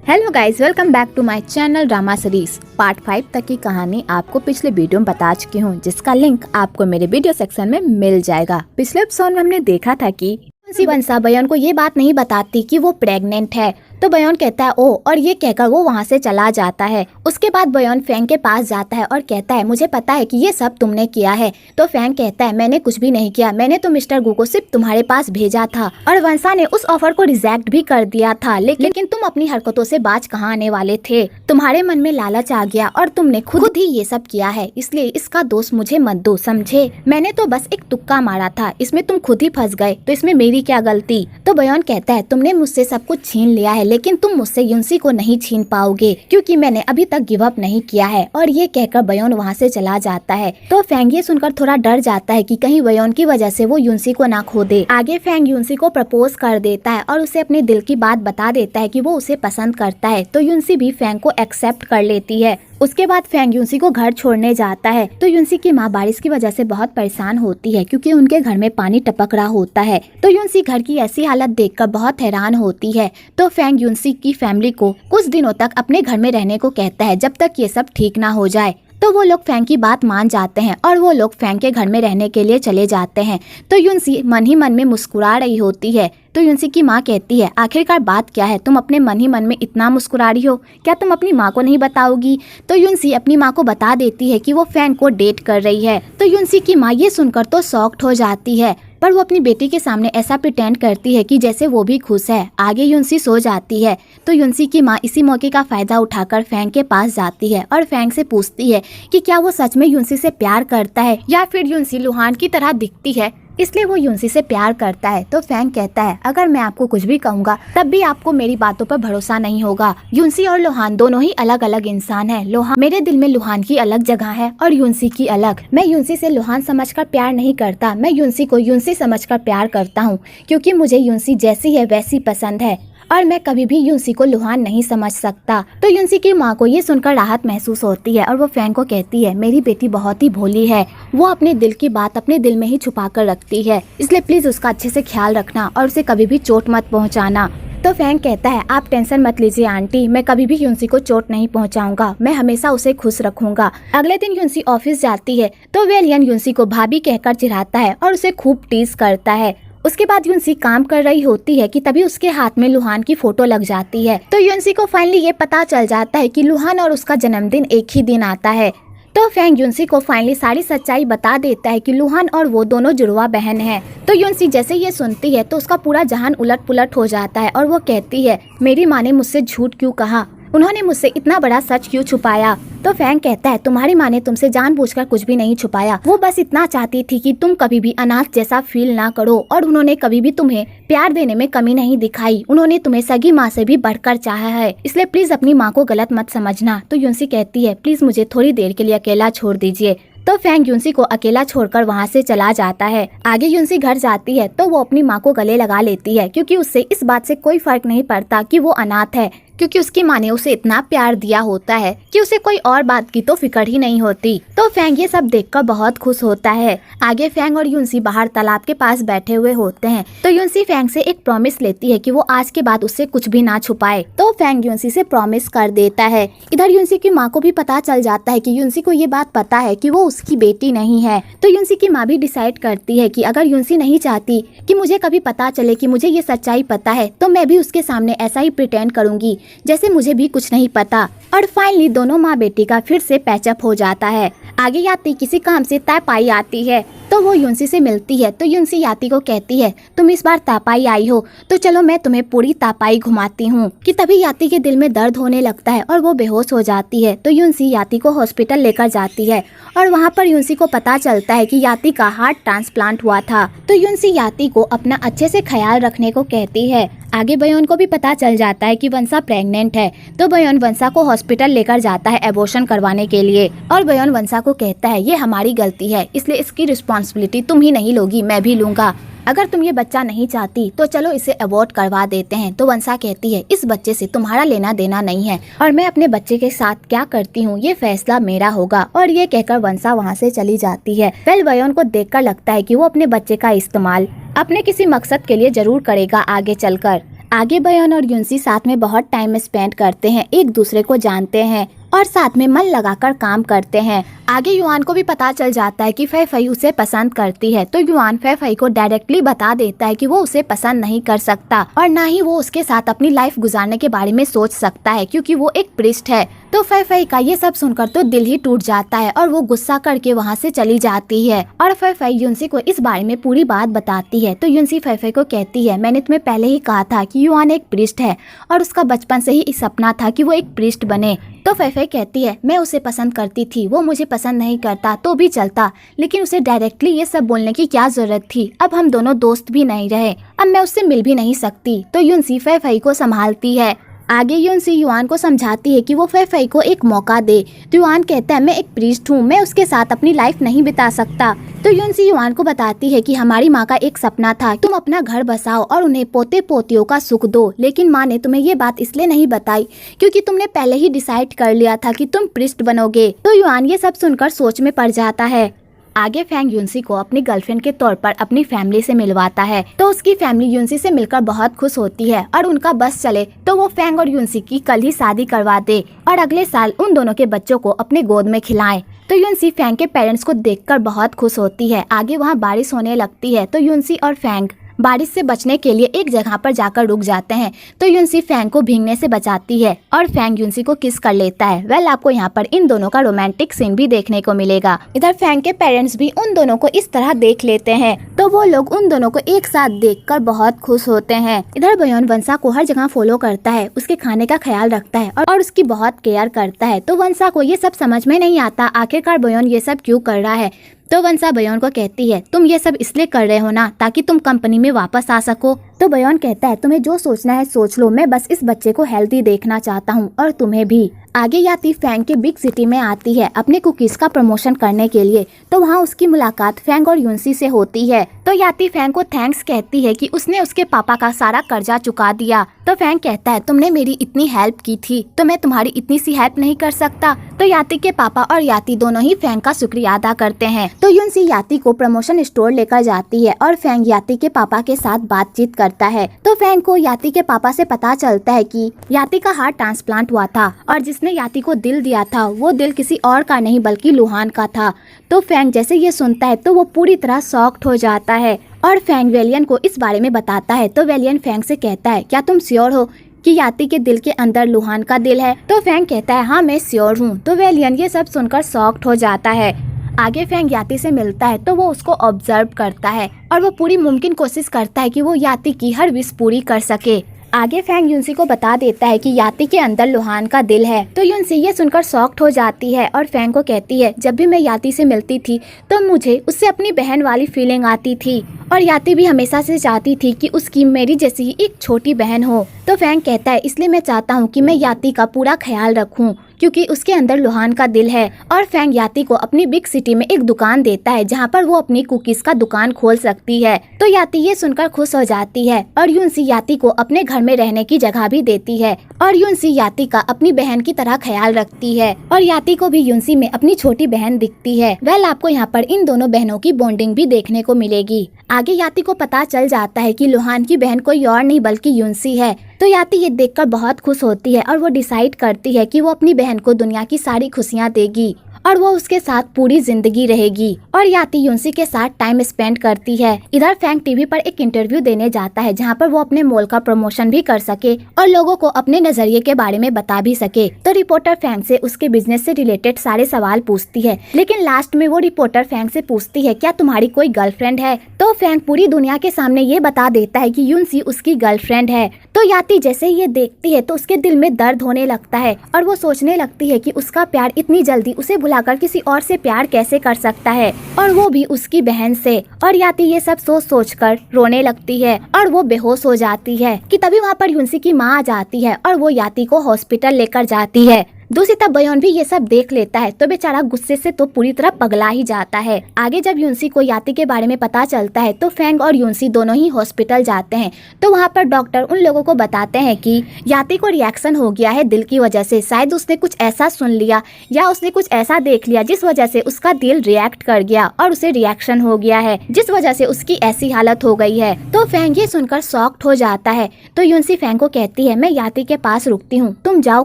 Hello guys, welcome back to my channel drama series. Part 5 तक की कहानी आपको पिछले वीडियो में बता चुकी हूँ, जिसका लिंक आपको मेरे वीडियो सेक्शन में मिल जाएगा। पिछले एपिसोड में हमने देखा था कि वंशा बयान को ये बात नहीं बताती कि वो प्रेग्नेंट है, तो बयान कहता है ओ, और ये कहकर वो वहाँ से चला जाता है। उसके बाद बयान फैंग के पास जाता है और कहता है मुझे पता है कि ये सब तुमने किया है। तो फैंग कहता है मैंने कुछ भी नहीं किया, मैंने तो मिस्टर गू को सिर्फ तुम्हारे पास भेजा था और वंशा ने उस ऑफर को रिजेक्ट भी कर दिया था, लेकिन तुम अपनी हरकतों से बाज कहाँ आने वाले थे। तुम्हारे मन में लालच आ गया और तुमने खुद ही ये सब किया है, इसलिए इसका दोष मुझे मत दो, समझे। मैंने तो बस एक तुक्का मारा था, इसमें तुम खुद ही फंस गए, तो इसमें मेरी क्या गलती। तो बयान कहता है तुमने मुझसे सब कुछ छीन लिया है, लेकिन तुम मुझसे युनसी को नहीं छीन पाओगे, क्योंकि मैंने अभी तक गिव अप नहीं किया है। और ये कहकर बयान वहाँ से चला जाता है। तो फैंग ये सुनकर थोड़ा डर जाता है कि कहीं बयान की वजह से वो युनसी को ना खो दे। आगे फैंग युनसी को प्रपोज कर देता है और उसे अपने दिल की बात बता देता है कि वो उसे पसंद करता है। तो युनसी भी फैंग को एक्सेप्ट कर लेती है। उसके बाद फैंग युनसी को घर छोड़ने जाता है। तो युनसी की माँ बारिश की वजह से बहुत परेशान होती है, क्योंकि उनके घर में पानी टपक रहा होता है। तो युनसी घर की ऐसी हालत देखकर बहुत हैरान होती है। तो फैंग युनसी की फैमिली को कुछ दिनों तक अपने घर में रहने को कहता है, जब तक ये सब ठीक ना हो जाए। तो वो लोग फैंग की बात मान जाते हैं और वो लोग फैंग के घर में रहने के लिए चले जाते हैं। तो युनसी मन ही मन में मुस्कुरा रही होती है। तो युनसी की माँ कहती है आखिरकार बात क्या है, तुम अपने मन ही मन में इतना मुस्कुरा रही हो, क्या तुम अपनी माँ को नहीं बताओगी। तो युनसी अपनी माँ को बता देती है कि वो फैंग को डेट कर रही है। तो युनसी की माँ ये सुनकर तो शॉक्ड हो जाती है, पर वो अपनी बेटी के सामने ऐसा प्रिटेंड करती है कि जैसे वो भी खुश है। आगे युनसी सो जाती है। तो युनसी की माँ इसी मौके का फायदा उठाकर फैंग के पास जाती है और फैंग से पूछती है कि क्या वो सच में युनसी से प्यार करता है, या फिर युनसी लुहान की तरह दिखती है इसलिए वो युनसी से प्यार करता है। तो फैंग कहता है अगर मैं आपको कुछ भी कहूँगा तब भी आपको मेरी बातों पर भरोसा नहीं होगा। युनसी और लुहान दोनों ही अलग अलग इंसान हैं। लुहान मेरे दिल में लुहान की अलग जगह है और युनसी की अलग। मैं युनसी से लुहान समझकर प्यार नहीं करता, मैं युनसी को युनसी समझकर प्यार करता हूँ, क्योंकि मुझे युनसी जैसी है वैसी पसंद है और मैं कभी भी युनसी को लुहान नहीं समझ सकता। तो युनसी की माँ को ये सुनकर राहत महसूस होती है और वो फैंग को कहती है मेरी बेटी बहुत ही भोली है, वो अपने दिल की बात अपने दिल में ही छुपा कर रखती है, इसलिए प्लीज उसका अच्छे से ख्याल रखना और उसे कभी भी चोट मत पहुँचाना। तो फैंग कहता है आप टेंशन मत लीजिए आंटी, मैं कभी भी युनसी को चोट नहीं पहुंचाऊंगा, मैं हमेशा उसे खुश रखूंगा। अगले दिन युनसी ऑफिस जाती है तो वेलियन युनसी को भाभी कहकर चिढ़ाता है और उसे खूब टीज करता है। उसके बाद युनसी काम कर रही होती है कि तभी उसके हाथ में लुहान की फोटो लग जाती है। तो युनसी को फाइनली ये पता चल जाता है कि लुहान और उसका जन्मदिन एक ही दिन आता है। तो फैंग युनसी को फाइनली सारी सच्चाई बता देता है कि लुहान और वो दोनों जुड़वा बहन हैं। तो युनसी जैसे ये सुनती है तो उसका पूरा जहान उलट पुलट हो जाता है और वो कहती है मेरी माँ ने मुझसे झूठ क्यों कहा, उन्होंने मुझसे इतना बड़ा सच क्यों छुपाया। तो फैंग कहता है तुम्हारी माँ ने तुमसे जानबूझकर कुछ भी नहीं छुपाया, वो बस इतना चाहती थी कि तुम कभी भी अनाथ जैसा फील ना करो, और उन्होंने कभी भी तुम्हें प्यार देने में कमी नहीं दिखाई, उन्होंने तुम्हें सगी माँ से भी बढ़कर चाहा है, इसलिए प्लीज अपनी माँ को गलत मत समझना। तो युनसी कहती है प्लीज मुझे थोड़ी देर के लिए अकेला छोड़ दीजिए। तो फैंग युनसी को अकेला छोड़कर वहाँ से चला जाता है। आगे युनसी घर जाती है तो वो अपनी माँ को गले लगा लेती है, क्योंकि उससे इस बात से कोई फर्क नहीं पड़ता कि वो अनाथ है, क्योंकि उसकी माँ ने उसे इतना प्यार दिया होता है कि उसे कोई और बात की तो फिक्र ही नहीं होती। तो फैंग ये सब देखकर बहुत खुश होता है। आगे फैंग और युनसी बाहर तालाब के पास बैठे हुए होते हैं। तो युनसी फैंग से एक प्रॉमिस लेती है कि वो आज के बाद उससे कुछ भी ना छुपाए। तो फैंग युनसी से प्रॉमिस कर देता है। इधर युनसी की माँ को भी पता चल जाता है कि युनसी को ये बात पता है कि वो उसकी बेटी नहीं है। तो युनसी की माँ भी डिसाइड करती है कि अगर युनसी नहीं चाहती कि मुझे कभी पता चले कि मुझे ये सच्चाई पता है, तो मैं भी उसके सामने ऐसा ही प्रिटेंड करूंगी जैसे मुझे भी कुछ नहीं पता। और फाइनली दोनों माँ बेटी का फिर से पैचअप हो जाता है। आगे याती किसी काम से तापाई आती है तो वो युनसी से मिलती है। तो युनसी याती को कहती है तुम इस बार तापाई आई हो तो चलो मैं तुम्हें पूरी तापाई घुमाती हूँ। कि तभी याती के दिल में दर्द होने लगता है और वो बेहोश हो जाती है। तो युनसी याती को हॉस्पिटल लेकर जाती है और वहाँ पर युनसी को पता चलता है कि याती का हार्ट ट्रांसप्लांट हुआ था। तो युनसी याती को अपना अच्छे से ख्याल रखने को कहती है। आगे बयान को भी पता चल जाता है कि वंशा प्रेग्नेंट है। तो बयान वंशा को हॉस्पिटल लेकर जाता है एबॉर्शन करवाने के लिए, और बयान वंशा को कहता है ये हमारी गलती है, इसलिए इसकी रिस्पॉन्सिबिलिटी तुम ही नहीं लोगी, मैं भी लूंगा। अगर तुम ये बच्चा नहीं चाहती तो चलो इसे अबॉर्ट करवा देते हैं। तो वंशा कहती है इस बच्चे से तुम्हारा लेना देना नहीं है और मैं अपने बच्चे के साथ क्या करती हूँ ये फैसला मेरा होगा। और ये कहकर वंशा वहाँ से चली जाती है। वेल बयान को देखकर लगता है कि वो अपने बच्चे का इस्तेमाल अपने किसी मकसद के लिए जरूर करेगा आगे चलकर। आगे बयान और युनसी साथ में बहुत टाइम स्पेंड करते हैं, एक दूसरे को जानते हैं और साथ में मन लगाकर काम करते हैं। आगे युआन को भी पता चल जाता है कि फई उसे पसंद करती है, तो युआन फई को डायरेक्टली बता देता है कि वो उसे पसंद नहीं कर सकता और ना ही वो उसके साथ अपनी लाइफ गुजारने के बारे में सोच सकता है, क्योंकि वो एक प्रीस्ट है। तो फई का ये सब सुनकर तो दिल ही टूट जाता है और वो गुस्सा करके वहाँ से चली जाती है और फई युनसी को इस बारे में पूरी बात बताती है। तो युनसी फई को कहती है, मैंने तुम्हें पहले ही कहा था कि युआन एक प्रीस्ट है और उसका बचपन से ही सपना था कि वो एक प्रीस्ट बने। तो फई कहती है, मैं उसे पसंद करती थी, वो मुझे पसंद नहीं करता तो भी चलता, लेकिन उसे डायरेक्टली ये सब बोलने की क्या जरूरत थी। अब हम दोनों दोस्त भी नहीं रहे, अब मैं उससे मिल भी नहीं सकती। तो युनसी फई को संभालती है। आगे युनसी युआन को समझाती है कि वो फई को एक मौका दे। तो युआन कहता है, मैं एक प्रीस्ट हूँ, मैं उसके साथ अपनी लाइफ नहीं बिता सकता। तो युनसी युआन को बताती है कि हमारी माँ का एक सपना था, तुम अपना घर बसाओ और उन्हें पोते पोतियों का सुख दो, लेकिन माँ ने तुम्हें ये बात इसलिए नहीं बताई क्योंकि तुमने पहले ही डिसाइड कर लिया था कि तुम प्रीस्ट बनोगे। तो युआन ये सब सुनकर सोच में पड़ जाता है। आगे फैंग युनसी को अपनी गर्लफ्रेंड के तौर पर अपनी फैमिली से मिलवाता है, तो उसकी फैमिली युनसी से मिलकर बहुत खुश होती है और उनका बस चले तो वो फैंग और युनसी की कल ही शादी करवा दे और अगले साल उन दोनों के बच्चों को अपने गोद में खिलाएं। तो युनसी फैंग के पेरेंट्स को देखकर बहुत खुश होती है। आगे वहाँ बारिश होने लगती है, तो युनसी और फैंग बारिश से बचने के लिए एक जगह पर जाकर रुक जाते हैं। तो युनसी फैंग को भीगने से बचाती है और फैंग युनसी को किस कर लेता है। वेल, आपको यहाँ पर इन दोनों का रोमांटिक सीन भी देखने को मिलेगा। इधर फैंग के पेरेंट्स भी उन दोनों को इस तरह देख लेते हैं, तो वो लोग उन दोनों को एक साथ देखकर बहुत खुश होते हैं। इधर बयोन वंसा को हर जगह फॉलो करता है, उसके खाने का ख्याल रखता है और उसकी बहुत केयर करता है। तो वंसा को ये सब समझ में नहीं आता आखिरकार बयोन ये सब क्यों कर रहा है। तो वंसा बयोन को कहती है, तुम ये सब इसलिए कर रहे हो ना ताकि तुम कंपनी में वापस आ सको। तो बयोन कहता है, तुम्हें जो सोचना है सोच लो, मैं बस इस बच्चे को हेल्दी देखना चाहता हूँ और तुम्हें भी। आगे याती फैंग के बिग सिटी में आती है अपने कुकीज का प्रमोशन करने के लिए, तो वहाँ उसकी मुलाकात फैंग और युनसी से होती है। तो याती फैंग को थैंक्स कहती है कि उसने उसके पापा का सारा कर्जा चुका दिया। तो फैंग कहता है, तुमने मेरी इतनी हेल्प की थी तो मैं तुम्हारी इतनी सी हेल्प नहीं कर सकता। तो याती के पापा और याती दोनों ही फैंग का शुक्रिया अदा करते हैं। तो युनसी याती को प्रमोशन स्टोर लेकर जाती है और फैंग याती के पापा के साथ बातचीत करता है। तो फैंग को याती के पापा से पता चलता है कि याती का हार्ट ट्रांसप्लांट हुआ था और जिसने याती को दिल दिया था वो दिल किसी और का नहीं बल्कि लुहान का था। तो फैंग जैसे ये सुनता है तो वो पूरी तरह शॉक्ड हो जाता है और फैंग वेलियन को इस बारे में बताता है। तो वेलियन फैंग से कहता है, क्या तुम श्योर हो कि याती के दिल के अंदर लुहान का दिल है। तो फैंग कहता है, हाँ मैं श्योर हूँ। तो वेलियन ये सब सुनकर शॉक्ड हो जाता है। आगे फैंग याती से मिलता है तो वो उसको ऑब्जर्व करता है और वो पूरी मुमकिन कोशिश करता है कि वो याती की हर विश पूरी कर सके। आगे फैंग युनसी को बता देता है कि याती के अंदर लुहान का दिल है। तो युनसी ये सुनकर शॉक्ड हो जाती है और फैंग को कहती है, जब भी मैं याती से मिलती थी तो मुझे उससे अपनी बहन वाली फीलिंग आती थी और याती भी हमेशा से चाहती थी कि उसकी मेरी जैसी ही एक छोटी बहन हो। तो फैंग कहता है, इसलिए मैं चाहता हूँ कि मैं याती का पूरा ख्याल रखूँ क्योंकि उसके अंदर लुहान का दिल है। और फैंग याती को अपनी बिग सिटी में एक दुकान देता है जहाँ पर वो अपनी कुकीज का दुकान खोल सकती है। तो याती ये सुनकर खुश हो जाती है और युनसी याती को अपने घर में रहने की जगह भी देती है और युनसी याती का अपनी बहन की तरह ख्याल रखती है और याती को भी युनसी में अपनी छोटी बहन दिखती है। वेल, आपको यहाँ पर इन दोनों बहनों की बॉन्डिंग भी देखने को मिलेगी। आगे याती को पता चल जाता है कि लुहान की बहन कोई और नहीं बल्कि युनसी है। तो याती ये देखकर बहुत खुश होती है और वो डिसाइड करती है कि वो अपनी बहन को दुनिया की सारी खुशियाँ देगी और वो उसके साथ पूरी जिंदगी रहेगी और याती युनसी के साथ टाइम स्पेंड करती है। इधर फैंग टीवी पर एक इंटरव्यू देने जाता है जहाँ पर वो अपने मॉल का प्रमोशन भी कर सके और लोगों को अपने नजरिए के बारे में बता भी सके। तो रिपोर्टर फैंग से उसके बिजनेस से रिलेटेड सारे सवाल पूछती है, लेकिन लास्ट में वो रिपोर्टर फैंग से पूछती है, क्या तुम्हारी कोई गर्लफ्रेंड है। तो फैंग पूरी दुनिया के सामने ये बता देता है कि युनसी उसकी गर्लफ्रेंड है। तो याती जैसे ही ये देखती है तो उसके दिल में दर्द होने लगता है और वो सोचने लगती है कि उसका प्यार इतनी जल्दी उसे भुलाकर किसी और से प्यार कैसे कर सकता है और वो भी उसकी बहन से। और याती ये सब सोच कर रोने लगती है और वो बेहोश हो जाती है कि तभी वहाँ पर युनसी की माँ आ जाती है और वो याती को हॉस्पिटल लेकर जाती है। दूसरी तरफ बयोन भी ये सब देख लेता है तो बेचारा गुस्से से तो पूरी तरह पगला ही जाता है। आगे जब यूनसी को याति के बारे में पता चलता है तो फैंग और यूनसी दोनों ही हॉस्पिटल जाते हैं। तो वहाँ पर डॉक्टर उन लोगों को बताते हैं कि याति को रिएक्शन हो गया है दिल की वजह से, शायद उसने कुछ ऐसा सुन लिया या उसने कुछ ऐसा देख लिया जिस वजह से उसका दिल रिएक्ट कर गया और उसे रिएक्शन हो गया है, जिस वजह से उसकी ऐसी हालत हो गई है। तो फैंग ये सुनकर शॉक्ड हो जाता है। तो यूनसी फैंग को कहती है मैं याति के पास रुकती हूँ, तुम जाओ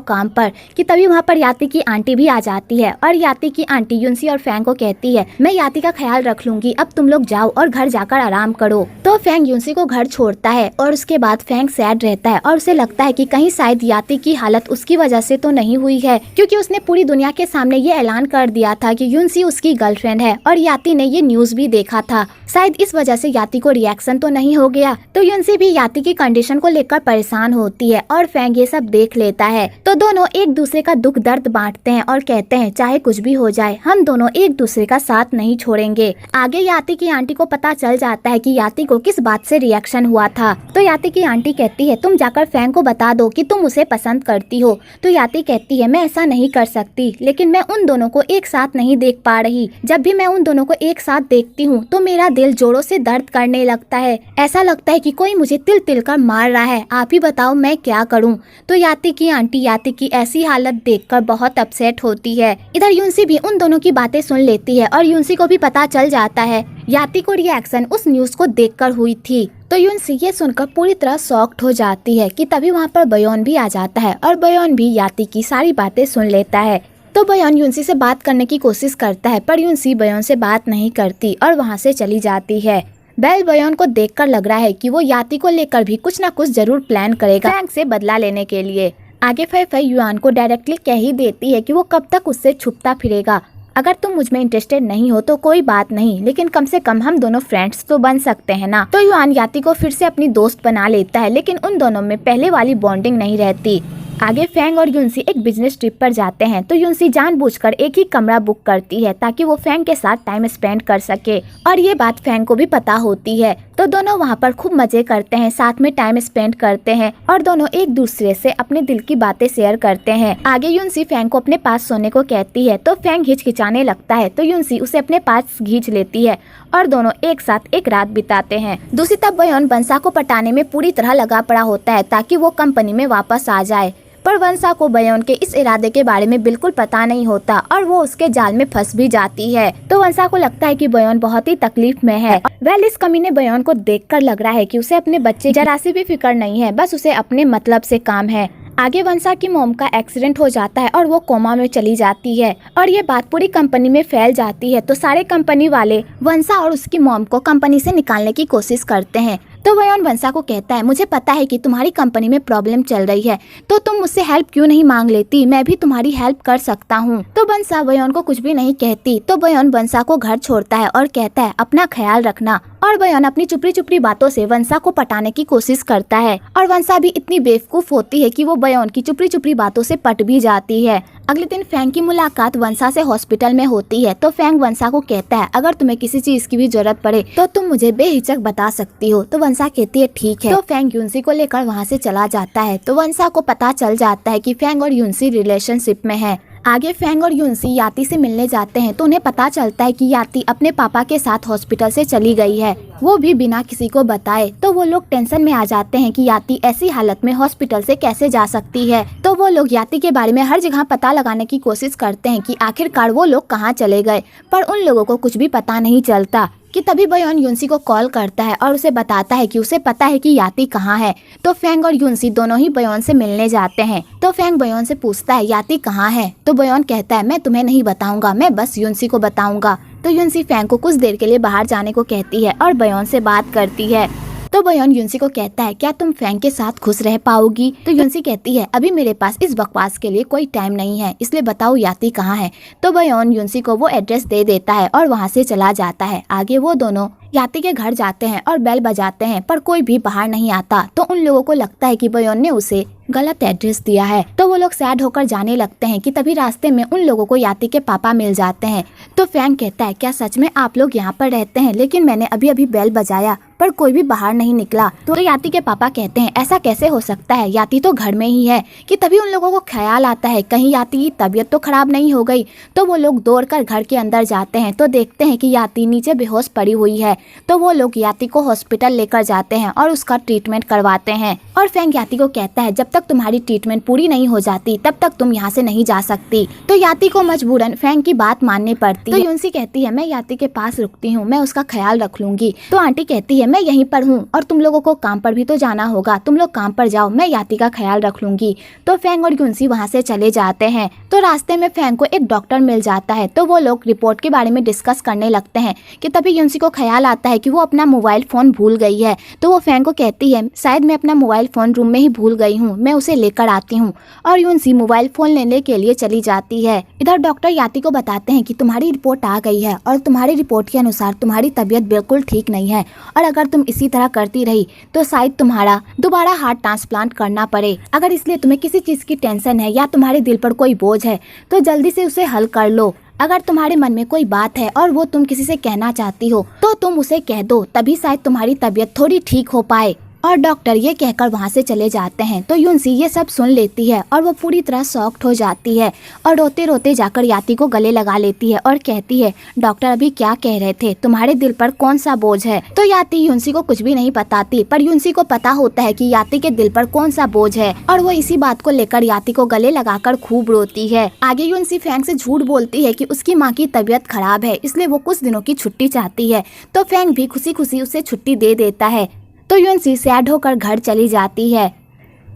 काम पर। कि तभी वहाँ पर याति की आंटी भी आ जाती है और याति की आंटी यूनसी और फैंग को कहती है मैं याति का ख्याल रख लूंगी, अब तुम लोग जाओ और घर जाकर आराम करो। तो फैंग यूनसी को घर छोड़ता है और उसके बाद फैंग सैड रहता है और उसे लगता है कि कहीं शायद याति की हालत उसकी वजह से तो नहीं हुई है, क्योंकि उसने पूरी दुनिया के सामने ये ऐलान कर दिया था कि यूनसी उसकी गर्लफ्रेंड है और याति ने ये न्यूज भी देखा था। शायद इस वजह से याति को रिएक्शन तो नहीं हो गया। तो यूनसी भी याति की कंडीशन को लेकर परेशान होती है और फैंग ये सब देख लेता है। तो दोनों एक दूसरे का दुख दर्द बांटते हैं और कहते हैं चाहे कुछ भी हो जाए हम दोनों एक दूसरे का साथ नहीं छोड़ेंगे। आगे याति की आंटी को पता चल जाता है कि याति को किस बात से रिएक्शन हुआ था। तो याति की आंटी कहती है तुम जाकर फैंग को बता दो कि तुम उसे पसंद करती हो। तो याति कहती है मैं ऐसा नहीं कर सकती, लेकिन मैं उन दोनों को एक साथ नहीं देख पा रही। जब भी मैं उन दोनों को एक साथ देखती हूँ तो मेरा दिल जोरों से दर्द करने लगता है, ऐसा लगता है कि कोई मुझे तिल तिल कर मार रहा है। आप ही बताओ मैं क्या करूँ। तो याति की आंटी याति की ऐसी हालत देखकर बहुत अपसेट होती है। इधर यूनसी भी उन दोनों की बातें सुन लेती है और यूनसी को भी पता चल जाता है याति को रिएक्शन उस न्यूज को देखकर हुई थी। तो यूनसी ये सुनकर पूरी तरह शॉक्ड हो जाती है कि तभी वहाँ पर बयोन भी आ जाता है और बयोन भी याति की सारी बातें सुन लेता है। तो बयोन यूनसी से बात करने की कोशिश करता है पर यूनसी बयोन से बात नहीं करती और वहाँ से चली जाती है। बेल बयोन को देखकर लग रहा है कि वो याति को लेकर भी कुछ न कुछ जरूर प्लान करेगा फैंग से बदला लेने के लिए। आगे फै फै युआन को डायरेक्टली कह ही देती है कि वो कब तक उससे छुपता फिरेगा। अगर तुम मुझ में इंटरेस्टेड नहीं हो तो कोई बात नहीं, लेकिन कम से कम हम दोनों फ्रेंड्स तो बन सकते हैं ना। तो युआन याति को फिर से अपनी दोस्त बना लेता है, लेकिन उन दोनों में पहले वाली बॉन्डिंग नहीं रहती। आगे फैंग और यूनसी एक बिजनेस ट्रिप पर जाते हैं। तो यूनसी जानबूझकर एक ही कमरा बुक करती है ताकि वो फैंग के साथ टाइम स्पेंड कर सके और ये बात फैंग को भी पता होती है। तो दोनों वहाँ पर खूब मजे करते हैं, साथ में टाइम स्पेंड करते हैं और दोनों एक दूसरे से अपने दिल की बातें शेयर करते हैं। आगे यूनसी फैंग को अपने पास सोने को कहती है तो फैंग हिचकिचाने लगता है। तो यूनसी उसे अपने पास खींच लेती है और दोनों एक साथ एक रात बिताते हैं। दूसरी तरफ बयोन वंशा को पटाने में पूरी तरह लगा पड़ा होता है ताकि वो कंपनी में वापस आ जाए, पर वंशा को बयोन के इस इरादे के बारे में बिल्कुल पता नहीं होता और वो उसके जाल में फंस भी जाती है। तो वंशा को लगता है कि बयोन बहुत ही तकलीफ में है। वेल इस कमीने बयोन को देखकर लग रहा है कि उसे अपने बच्चे जरा सी भी फिक्र नहीं है, बस उसे अपने मतलब से काम है। आगे वंशा की मॉम का एक्सीडेंट हो जाता है और वो कोमा में चली जाती है और ये बात पूरी कंपनी में फैल जाती है। तो सारे कंपनी वाले वंशा और उसकी मॉम को कंपनी से निकालने की कोशिश करते हैं। तो बयोन वंशा को कहता है मुझे पता है कि तुम्हारी कंपनी में प्रॉब्लम चल रही है, तो तुम मुझसे हेल्प क्यों नहीं मांग लेती, मैं भी तुम्हारी हेल्प कर सकता हूँ। तो वंशा बयोन को कुछ भी नहीं कहती। तो बयोन वंशा को घर छोड़ता है और कहता है अपना ख्याल रखना। और बयोन अपनी चुपड़ी चुपड़ी बातों से वंशा को पटाने की कोशिश करता है और वंशा भी इतनी बेवकूफ होती है कि वो बयोन की चुपड़ी चुपड़ी बातों से पट भी जाती है। अगले दिन फैंग की मुलाकात वंशा से हॉस्पिटल में होती है। तो फैंग वंशा को कहता है अगर तुम्हें किसी चीज की भी जरूरत पड़े तो तुम मुझे बेहिचक बता सकती हो। तो वंशा कहती है ठीक है। तो फैंग यूनसी को लेकर वहाँ से चला जाता है। तो वंशा को पता चल जाता है कि फैंग और यूनसी रिलेशनशिप में है। आगे फैंग और यूनसी याति से मिलने जाते हैं तो उन्हें पता चलता है कि याति अपने पापा के साथ हॉस्पिटल से चली गई है, वो भी बिना किसी को बताए। तो वो लोग टेंशन में आ जाते हैं कि याति ऐसी हालत में हॉस्पिटल से कैसे जा सकती है। तो वो लोग याति के बारे में हर जगह पता लगाने की कोशिश करते हैं कि आखिरकार वो लोग कहाँ चले गए, पर उन लोगों को कुछ भी पता नहीं चलता। कि तभी बयोन यूनसी को कॉल करता है और उसे बताता है कि उसे पता है कि याति कहाँ है। तो फैंग और यूनसी दोनों ही बयोन से मिलने जाते हैं। तो फैंग बयोन से पूछता है याति कहाँ है। तो बयोन कहता है मैं तुम्हें नहीं बताऊंगा, मैं बस यूनसी को बताऊंगा। तो यूनसी फैंग को कुछ देर के लिए बाहर जाने को कहती है और बयोन से बात करती है। तो बयोन यूनसी को कहता है क्या तुम फैंग के साथ खुश रह पाओगी। तो यूनसी कहती है अभी मेरे पास इस बकवास के लिए कोई टाइम नहीं है, इसलिए बताओ याति कहाँ है। तो बयोन यूनसी को वो एड्रेस दे देता है और वहाँ से चला जाता है। आगे वो दोनों याति के घर जाते हैं और बेल बजाते हैं, पर कोई भी बाहर नहीं आता। तो उन लोगों को लगता है कि बयोन ने उसे गलत एड्रेस दिया है। तो वो लोग सैड होकर जाने लगते हैं कि तभी रास्ते में उन लोगों को याति के पापा मिल जाते हैं। तो फैंग कहता है क्या सच में आप लोग यहाँ पर रहते हैं, लेकिन मैंने अभी अभी बेल बजाया पर कोई भी बाहर नहीं निकला। तो याति के पापा कहते हैं ऐसा कैसे हो सकता है, याति तो घर में ही है। कि तभी उन लोगों को ख्याल आता है कहीं याति की तबीयत तो खराब नहीं हो गई। तो वो लोग दौड़कर घर के अंदर जाते हैं तो देखते हैं कि याति नीचे बेहोश पड़ी हुई है। तो वो लोग याति को हॉस्पिटल लेकर जाते हैं और उसका ट्रीटमेंट करवाते हैं। और फेंग याति को कहता है जब तक तुम्हारी ट्रीटमेंट पूरी नहीं हो जाती तब तक तुम यहाँ से नहीं जा सकती। तो याति को मजबूरन फेंग की बात माननी पड़ती है। तो युनसी कहती है मैं याति के पास रुकती हूँ, मैं उसका ख्याल रख लूंगी। तो आंटी कहती है मैं यहीं पर हूँ और तुम लोगों को काम पर भी तो जाना होगा, तुम लोग काम पर जाओ, मैं याति का ख्याल रख लूंगी। तो फेंग और युनसी वहाँ से चले जाते हैं। तो रास्ते में फेंग को एक डॉक्टर मिल जाता है। तो वो लोग रिपोर्ट के बारे में डिस्कस करने लगते हैं कि तभी युनसी को ख्याल आता है कि वो अपना मोबाइल फोन भूल गई है। तो वो फेंग को कहती है शायद मैं अपना मोबाइल फोन रूम में ही भूल गई हूँ, मैं उसे लेकर आती हूँ। और युनसी मोबाइल फोन लेने के लिए चली जाती है। इधर डॉक्टर याति को बताते हैं कि तुम्हारी रिपोर्ट आ गई है और तुम्हारी रिपोर्ट के अनुसार तुम्हारी तबीयत बिल्कुल ठीक नहीं है और अगर तुम इसी तरह करती रही तो शायद तुम्हारा दोबारा हार्ट ट्रांसप्लांट करना पड़े। अगर इसलिए तुम्हें किसी चीज की टेंशन है या तुम्हारे दिल पर कोई बोझ है तो जल्दी से उसे हल कर लो। अगर तुम्हारे मन में कोई बात है और वो तुम किसी से कहना चाहती हो तो तुम उसे कह दो, तभी शायद तुम्हारी तबीयत थोड़ी ठीक हो पाए। और डॉक्टर ये कहकर वहाँ से चले जाते हैं। तो युनसी ये सब सुन लेती है और वो पूरी तरह शॉक्ड हो जाती है और रोते रोते जाकर याति को गले लगा लेती है और कहती है डॉक्टर अभी क्या कह रहे थे, तुम्हारे दिल पर कौन सा बोझ है। तो याति युनसी को कुछ भी नहीं बताती, पर युनसी को पता होता है कि याति के दिल पर कौन सा बोझ है और वो इसी बात को लेकर याति को गले लगाकर खूब रोती है। आगे युनसी फेंग से झूठ बोलती है कि उसकी माँ की तबीयत खराब है इसलिए वो कुछ दिनों की छुट्टी चाहती है। तो फेंग भी खुशी खुशी उसे छुट्टी दे देता है। तो युनसी सैड होकर घर चली जाती है।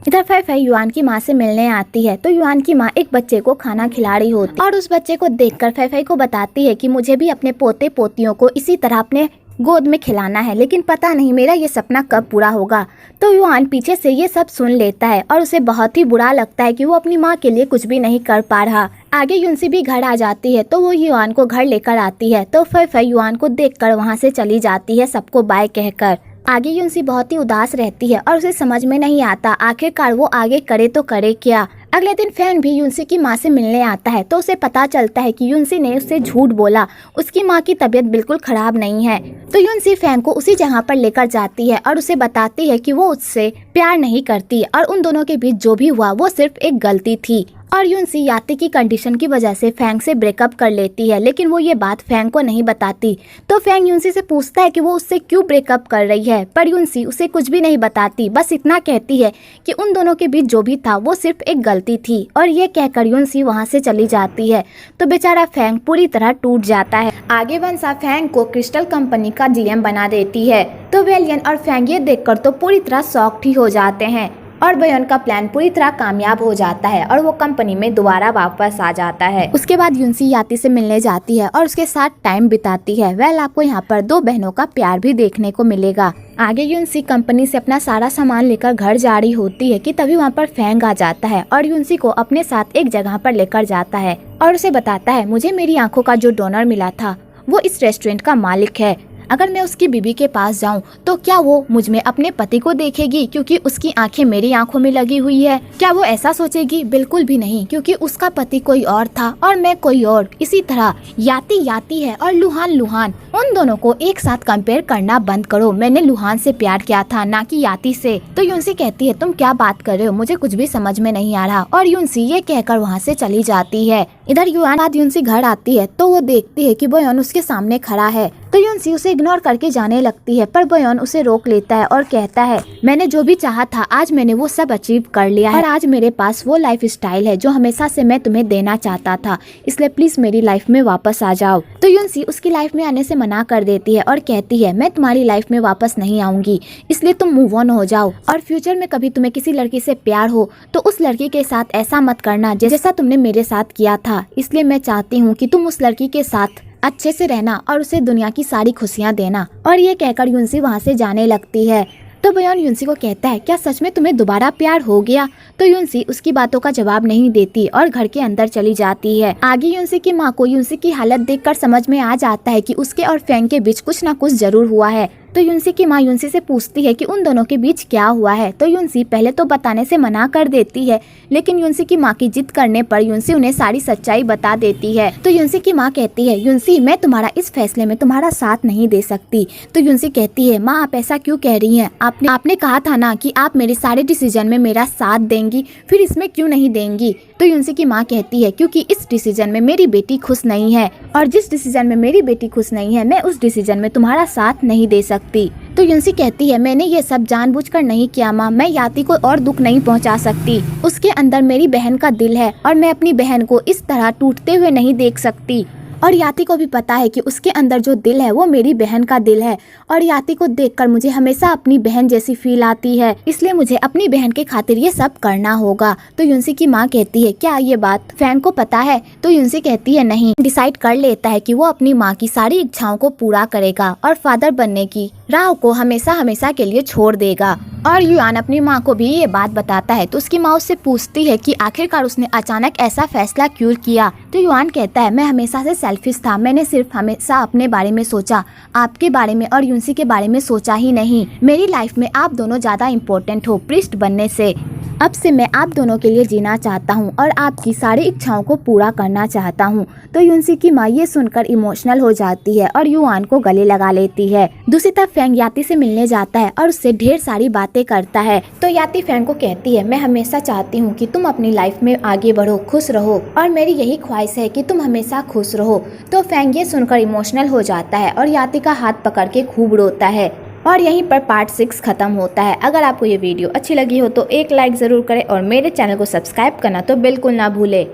इधर फै फै युआन की माँ से मिलने आती है। तो युआन की माँ एक बच्चे को खाना खिला रही होती है और उस बच्चे को देखकर फै फै को बताती है कि मुझे भी अपने पोते पोतियों को इसी तरह अपने गोद में खिलाना है, लेकिन पता नहीं मेरा ये सपना कब पूरा होगा। तो युआन पीछे से ये सब सुन लेता है और उसे बहुत ही बुरा लगता है कि वो अपनी माँ के लिए कुछ भी नहीं कर पा रहा। आगे युनसी भी घर आ जाती है तो वो युआन को घर लेकर आती है। तो फै फै युआन को देखकर वहाँ से चली जाती है सबको बाय कहकर। आगे युनसी बहुत ही उदास रहती है और उसे समझ में नहीं आता आखिरकार वो आगे करे तो करे क्या। अगले दिन फेंग भी युनसी की माँ से मिलने आता है तो उसे पता चलता है कि युनसी ने उससे झूठ बोला, उसकी माँ की तबीयत बिल्कुल खराब नहीं है। तो युनसी फेंग को उसी जगह पर लेकर जाती है और उसे बताती है कि वो उससे प्यार नहीं करती और उन दोनों के बीच जो भी हुआ वो सिर्फ एक गलती थी। और युनसी याति की कंडीशन की वजह से फेंग से ब्रेकअप कर लेती है, लेकिन वो ये बात फेंग को नहीं बताती। तो फेंग युनसी से पूछता है कि वो उससे क्यों ब्रेकअप कर रही है, पर युनसी उसे कुछ भी नहीं बताती, बस इतना कहती है कि उन दोनों के बीच जो भी था वो सिर्फ एक गलती थी। और ये कहकर युनसी वहाँ से चली जाती है। तो बेचारा फेंग पूरी तरह टूट जाता है। आगे वंसा फेंग को क्रिस्टल कंपनी का GM बना देती है। तो वेलियन और फेंग ये देखकर तो पूरी तरह शॉक्ड ही हो जाते हैं और बयोन का प्लान पूरी तरह कामयाब हो जाता है और वो कंपनी में दोबारा वापस आ जाता है। उसके बाद युनसी याति से मिलने जाती है और उसके साथ टाइम बिताती है। वेल आपको यहाँ पर दो बहनों का प्यार भी देखने को मिलेगा। आगे युनसी कंपनी से अपना सारा सामान लेकर घर जा रही होती है कि तभी वहाँ पर फेंग आ जाता है और युनसी को अपने साथ एक जगह पर लेकर जाता है और उसे बताता है मुझे मेरी आंखों का जो डोनर मिला था वो इस रेस्टोरेंट का मालिक है। अगर मैं उसकी बीवी के पास जाऊं तो क्या वो मुझ में अपने पति को देखेगी क्योंकि उसकी आंखें मेरी आंखों में लगी हुई है? क्या वो ऐसा सोचेगी? बिल्कुल भी नहीं, क्योंकि उसका पति कोई और था और मैं कोई और। इसी तरह याति याति है और लुहान लुहान, उन दोनों को एक साथ कंपेयर करना बंद करो। मैंने लुहान से प्यार किया था ना कि याति से। तो युनसी कहती है तुम क्या बात कर रहे हो, मुझे कुछ भी समझ में नहीं आ रहा। और युनसी ये कहकर वहाँ से चली जाती है। इधर युआन बाद युनसी घर आती है तो वो देखती है कि बयोन उसके सामने खड़ा है। तो युनसी उसे इग्नोर करके जाने लगती है, पर बयोन उसे रोक लेता है और कहता है मैंने जो भी चाहा था आज मैंने वो सब अचीव कर लिया है और आज मेरे पास वो लाइफ स्टाइल है जो हमेशा से मैं तुम्हें देना चाहता था, इसलिए प्लीज मेरी लाइफ में वापस आ जाओ। तो युनसी उसकी लाइफ में आने से मना कर देती है और कहती है मैं तुम्हारी लाइफ में वापस नहीं आऊंगी, इसलिए तुम मूव ऑन हो जाओ और फ्यूचर में कभी तुम्हें किसी लड़की से प्यार हो तो उस लड़की के साथ ऐसा मत करना जैसा तुमने मेरे साथ किया था। इसलिए मैं चाहती हूँ कि तुम उस लड़की के साथ अच्छे से रहना और उसे दुनिया की सारी खुशियाँ देना। और ये कहकर युनसी वहाँ से जाने लगती है। तो बयोन युनसी को कहता है क्या सच में तुम्हें दोबारा प्यार हो गया? तो युनसी उसकी बातों का जवाब नहीं देती और घर के अंदर चली जाती है। आगे युनसी की माँ को युनसी की हालत देखकर समझ में आ जाता है कि उसके और फेंग के बीच कुछ ना कुछ जरूर हुआ है। तो युनसी की माँ युनसी से पूछती है कि उन दोनों के बीच क्या हुआ है। तो युनसी पहले तो बताने से मना कर देती है, लेकिन युनसी की माँ की जिद करने पर युनसी उन्हें सारी सच्चाई बता देती है। तो युनसी की माँ कहती है, युनसी मैं तुम्हारा इस फैसले में तुम्हारा साथ नहीं दे सकती। तो युनसी कहती है, माँ आप ऐसा क्यों कह रही हैं? आपने कहा था ना कि आप मेरे सारे डिसीजन में मेरा साथ देंगी, फिर इसमें क्यों नहीं देंगी? तो युनसी की माँ कहती है, क्योंकि इस डिसीजन में मेरी बेटी खुश नहीं है, और जिस डिसीजन में मेरी बेटी खुश नहीं है मैं उस डिसीजन में तुम्हारा साथ नहीं दे सकती। तो युनसी कहती है, मैंने ये सब जानबूझकर नहीं किया माँ, मैं याति को और दुख नहीं पहुंचा सकती। उसके अंदर मेरी बहन का दिल है और मैं अपनी बहन को इस तरह टूटते हुए नहीं देख सकती। और याति को भी पता है कि उसके अंदर जो दिल है वो मेरी बहन का दिल है, और याति को देखकर मुझे हमेशा अपनी बहन जैसी फील आती है, इसलिए मुझे अपनी बहन के खातिर ये सब करना होगा। तो युनसी की माँ कहती है, क्या ये बात फैंग को पता है? तो युनसी कहती है, नहीं। डिसाइड कर लेता है कि वो अपनी माँ की सारी इच्छाओं को पूरा करेगा और फादर बनने की राह को हमेशा हमेशा के लिए छोड़ देगा। और युआन अपनी माँ को भी ये बात बताता है। तो उसकी माँ उससे पूछती है कि आखिरकार उसने अचानक ऐसा फैसला क्यों किया? तो युआन कहता है, मैं हमेशा से सेल्फिश था, मैंने सिर्फ हमेशा अपने बारे में सोचा, आपके बारे में और युनसी के बारे में सोचा ही नहीं। मेरी लाइफ में आप दोनों ज्यादा इम्पोर्टेंट हो प्रीस्ट बनने से। अब से मैं आप दोनों के लिए जीना चाहता हूँ और आपकी सारी इच्छाओं को पूरा करना चाहता हूँ। तो युनसी की माँ ये सुनकर इमोशनल हो जाती है और युआन को गले लगा लेती है। दूसरी तरफ फैंग याति से मिलने जाता है और उससे ढेर सारी बातें करता है। तो याति फैंग को कहती है, मैं हमेशा चाहती हूँ कि तुम अपनी लाइफ में आगे बढ़ो, खुश रहो, और मेरी यही ख्वाहिश है कि तुम हमेशा खुश रहो। तो फैंग ये सुनकर इमोशनल हो जाता है और याति का हाथ पकड़ के खूब रोता है। और यहीं पर पार्ट 6 खत्म होता है। अगर आपको ये वीडियो अच्छी लगी हो तो एक लाइक ज़रूर करें और मेरे चैनल को सब्सक्राइब करना तो बिल्कुल ना भूलें।